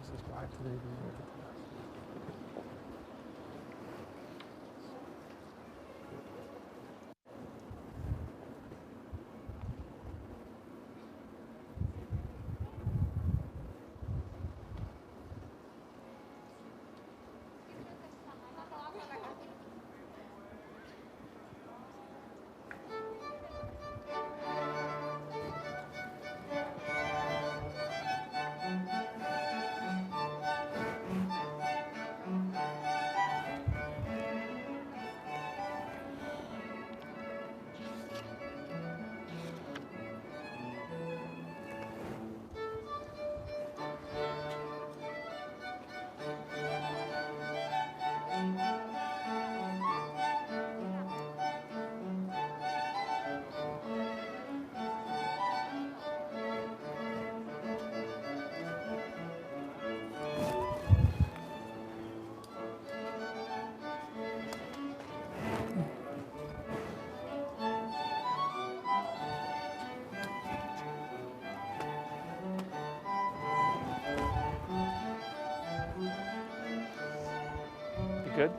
please subscribe to the video. You good?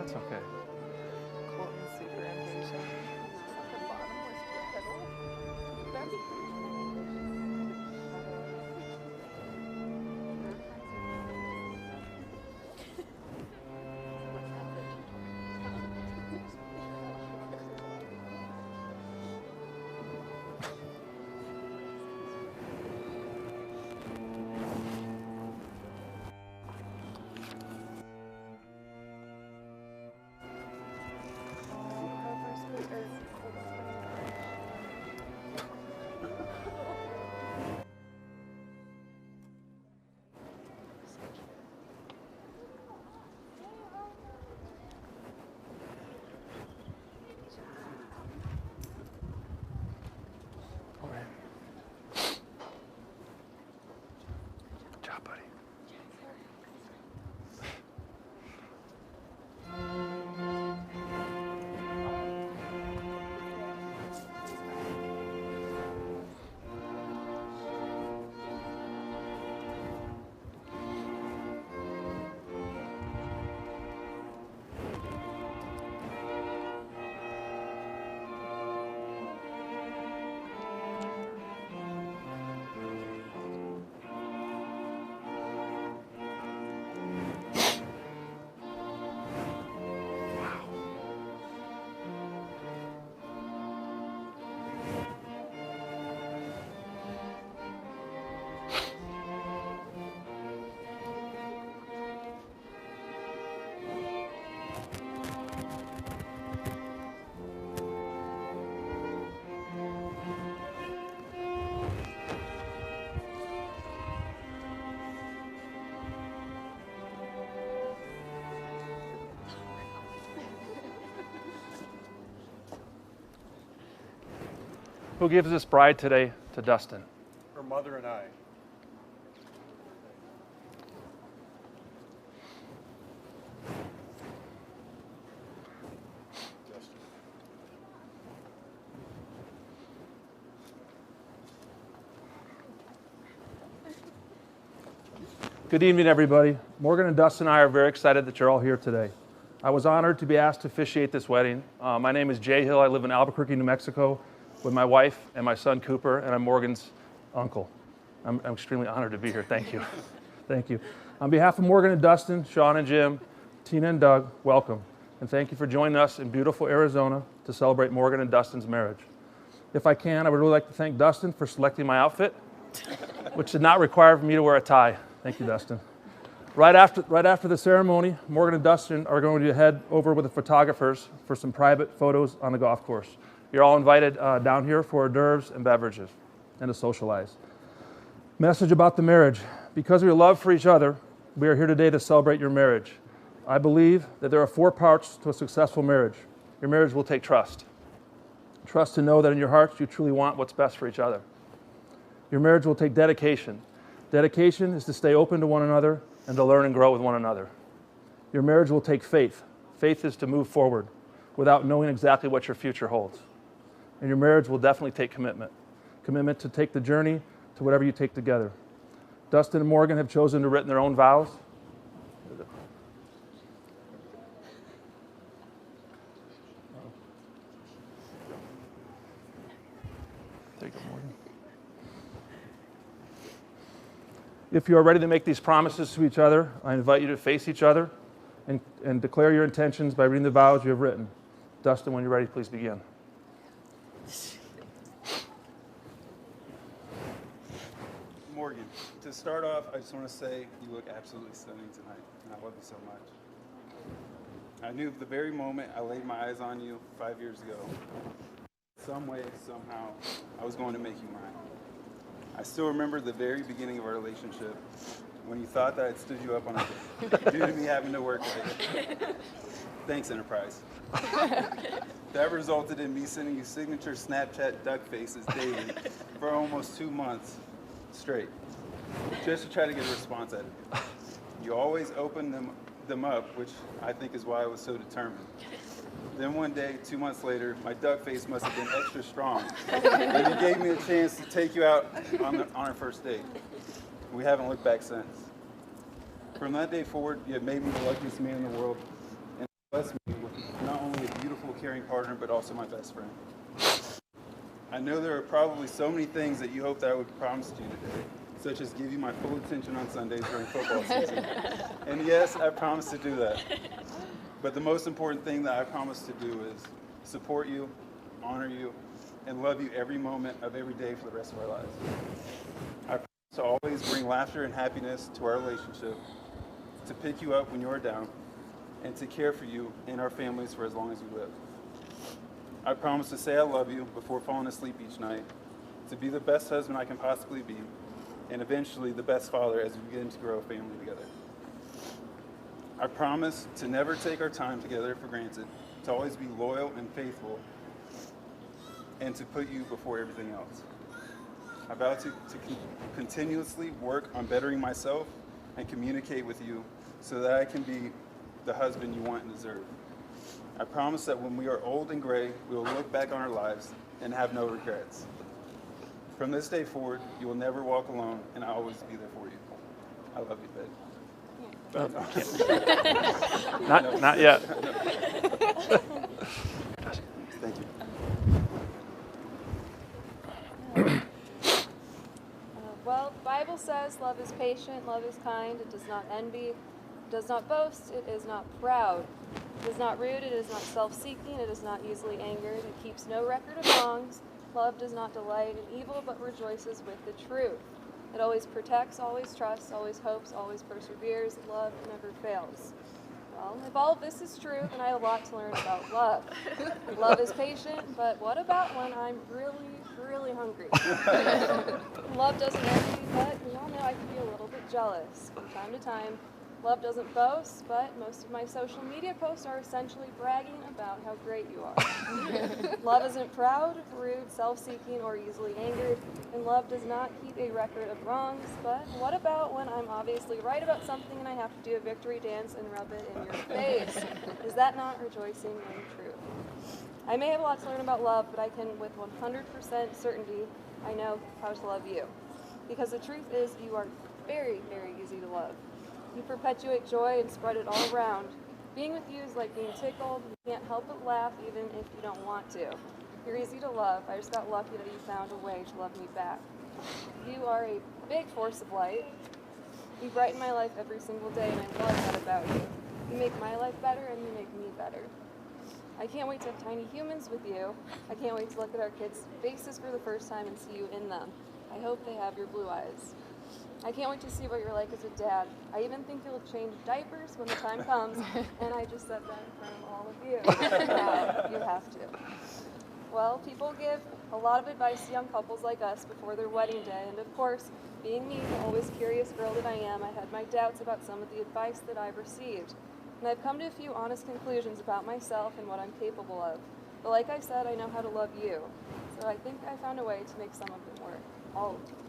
That's okay. Colton's super impatient. The bottom was too little. That's All right. Good job, buddy. Who gives this bride today to Dustin? Her mother and I. Dustin. Good evening, everybody. Morgan and Dustin and I are very excited that you're all here today. I was honored to be asked to officiate this wedding. My name is Jay Hill. I live in Albuquerque, New Mexico, with my wife and my son Cooper, and I'm Morgan's uncle. I'm extremely honored to be here. Thank you. Thank you. On behalf of Morgan and Dustin, Sean and Jim, Tina and Doug, welcome. And thank you for joining us in beautiful Arizona to celebrate Morgan and Dustin's marriage. If I can, I would really like to thank Dustin for selecting my outfit, which did not require me to wear a tie. Thank you, Dustin. Right after the ceremony, Morgan and Dustin are going to head over with the photographers for some private photos on the golf course. You're all invited down here for hors d'oeuvres and beverages and to socialize. Message about the marriage. Because of your love for each other, we are here today to celebrate your marriage. I believe that there are 4 parts to a successful marriage. Your marriage will take trust. Trust to know that in your hearts you truly want what's best for each other. Your marriage will take dedication. Dedication is to stay open to one another and to learn and grow with one another. Your marriage will take faith. Faith is to move forward without knowing exactly what your future holds. And your marriage will definitely take commitment. Commitment to take the journey to whatever you take together. Dustin and Morgan have chosen to write their own vows. There you go, Morgan. If you are ready to make these promises to each other, I invite you to face each other and declare your intentions by reading the vows you have written. Dustin, when you're ready, please begin. Morgan, to start off, I just want to say you look absolutely stunning tonight, and I love you so much. I knew the very moment I laid my eyes on you 5 years ago, some way, somehow, I was going to make you mine. I still remember the very beginning of our relationship, when you thought that I'd stood you up on a date, due to me having to work late. Thanks, Enterprise. That resulted in me sending you signature Snapchat duck faces daily for almost 2 months straight, just to try to get a response out of you. You always opened them up, which I think is why I was so determined. Then one day, 2 months later, my duck face must have been extra strong, and you gave me a chance to take you out on our first date. We haven't looked back since. From that day forward, you have made me the luckiest man in the world, and blessed me with not only a beautiful, caring partner, but also my best friend. I know there are probably so many things that you hope that I would promise to you today, such as give you my full attention on Sundays during football season. And yes, I promise to do that. But the most important thing that I promise to do is support you, honor you, and love you every moment of every day for the rest of our lives. I promise to always bring laughter and happiness to our relationship, to pick you up when you're down, and to care for you and our families for as long as we live. I promise to say I love you before falling asleep each night, to be the best husband I can possibly be, and eventually the best father as we begin to grow a family together. I promise to never take our time together for granted, to always be loyal and faithful, and to put you before everything else. I vow to continuously work on bettering myself and communicate with you so that I can be the husband you want and deserve. I promise that when we are old and gray, we will look back on our lives and have no regrets. From this day forward, you will never walk alone, and I'll always be there for you. I love you, babe. Not yet. Thank you. Well, the Bible says love is patient, love is kind, it does not envy, it does not boast, it is not proud. It is not rude, it is not self-seeking, it is not easily angered, it keeps no record of wrongs. Love does not delight in evil, but rejoices with the truth. It always protects, always trusts, always hopes, always perseveres. Love never fails. Well, if all of this is true, then I have a lot to learn about love. Love is patient, but what about when I'm really, really hungry? Love doesn't envy, but we all know I can be a little bit jealous from time to time. Love doesn't boast, but most of my social media posts are essentially bragging about how great you are. Love isn't proud, rude, self-seeking, or easily angered, and love does not keep a record of wrongs. But what about when I'm obviously right about something and I have to do a victory dance and rub it in your face? Is that not rejoicing in truth? I may have a lot to learn about love, but I can with 100% certainty, I know how to love you. Because the truth is, you are very, very easy to love. You perpetuate joy and spread it all around. Being with you is like being tickled. You can't help but laugh even if you don't want to. You're easy to love. I just got lucky that you found a way to love me back. You are a big force of light. You brighten my life every single day, and I love that about you. You make my life better, and you make me better. I can't wait to have tiny humans with you. I can't wait to look at our kids' faces for the first time and see you in them. I hope they have your blue eyes. I can't wait to see what you're like as a dad. I even think you'll change diapers when the time comes, and I just said that in front of all of you. Now, you have to. Well, people give a lot of advice to young couples like us before their wedding day, and of course, being me, the always curious girl that I am, I had my doubts about some of the advice that I've received. And I've come to a few honest conclusions about myself and what I'm capable of. But like I said, I know how to love you. So I think I found a way to make some of them work. All of them work.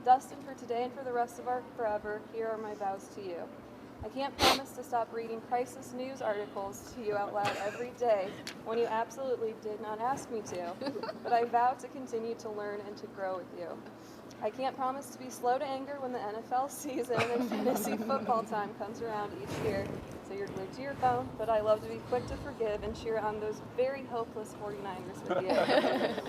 Dustin, for today and for the rest of our forever, here are my vows to you. I can't promise to stop reading crisis news articles to you out loud every day when you absolutely did not ask me to, but I vow to continue to learn and to grow with you. I can't promise to be slow to anger when the NFL season and fantasy football time comes around each year, so you're glued to your phone, but I love to be quick to forgive and cheer on those very hopeless 49ers with you.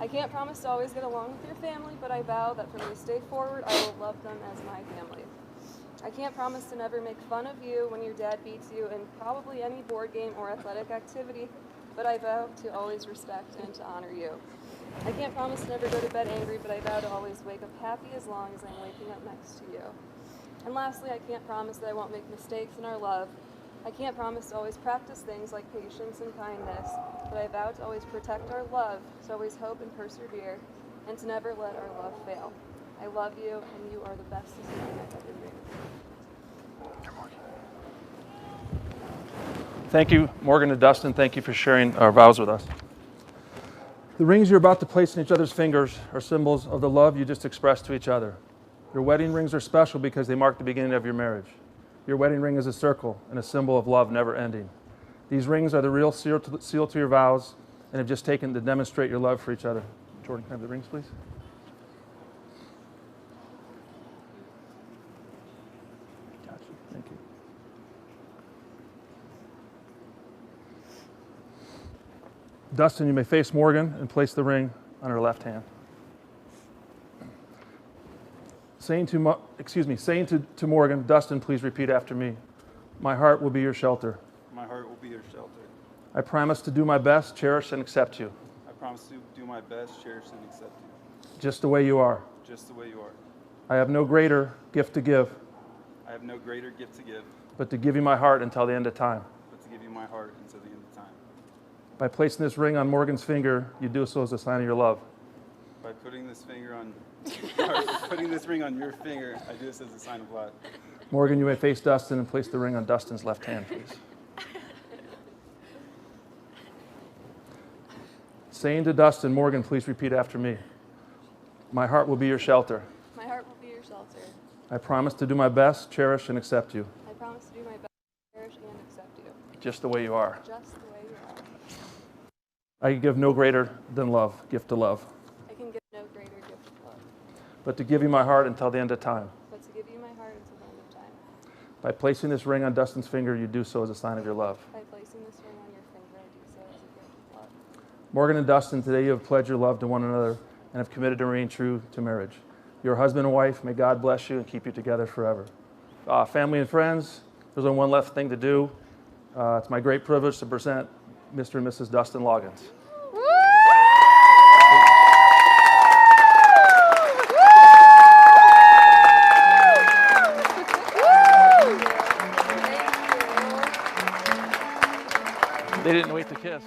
I can't promise to always get along with your family, but I vow that from this day forward, I will love them as my family. I can't promise to never make fun of you when your dad beats you in probably any board game or athletic activity, but I vow to always respect and to honor you. I can't promise to never go to bed angry, but I vow to always wake up happy as long as I'm waking up next to you. And lastly, I can't promise that I won't make mistakes in our love. I can't promise to always practice things like patience and kindness, but I vow to always protect our love, to always hope and persevere, and to never let our love fail. I love you, and you are the best decision I've ever made. Thank you, Morgan and Dustin. Thank you for sharing our vows with us. The rings you're about to place in each other's fingers are symbols of the love you just expressed to each other. Your wedding rings are special because they mark the beginning of your marriage. Your wedding ring is a circle and a symbol of love never ending. These rings are the real seal to your vows and have just taken to demonstrate your love for each other. Jordan, can I have the rings, please? Gotcha. Thank you. Dustin, you may face Morgan and place the ring on her left hand. Saying to Morgan, Dustin, please repeat after me. My heart will be your shelter. My heart will be your shelter. I promise to do my best, cherish, and accept you. I promise to do my best, cherish, and accept you. Just the way you are. Just the way you are. I have no greater gift to give, I have no greater gift to give, but to give you my heart until the end of time. but to give you my heart until the end of time. By placing this ring on Morgan's finger, you do so as a sign of your love. By putting this ring on your finger, I do this as a sign of love. Morgan, you may face Dustin and place the ring on Dustin's left hand, please. Saying to Dustin, Morgan, please repeat after me. My heart will be your shelter. My heart will be your shelter. I promise to do my best, cherish, and accept you. I promise to do my best, cherish, and accept you. Just the way you are. Just the way you are. I can give no greater than love, gift to love, I can give no greater gift of love, but to give you my heart until the end of time. but to give you my heart until the end of time. By placing this ring on Dustin's finger, you do so as a sign of your love. By placing this ring on your finger, I do so as a gift of love. Morgan and Dustin, today you have pledged your love to one another and have committed to remain true to marriage. Your husband and wife, may God bless you and keep you together forever. Family and friends, there's only one left thing to do. It's my great privilege to present Mr. and Mrs. Dustin Loggins. They didn't wait to kiss.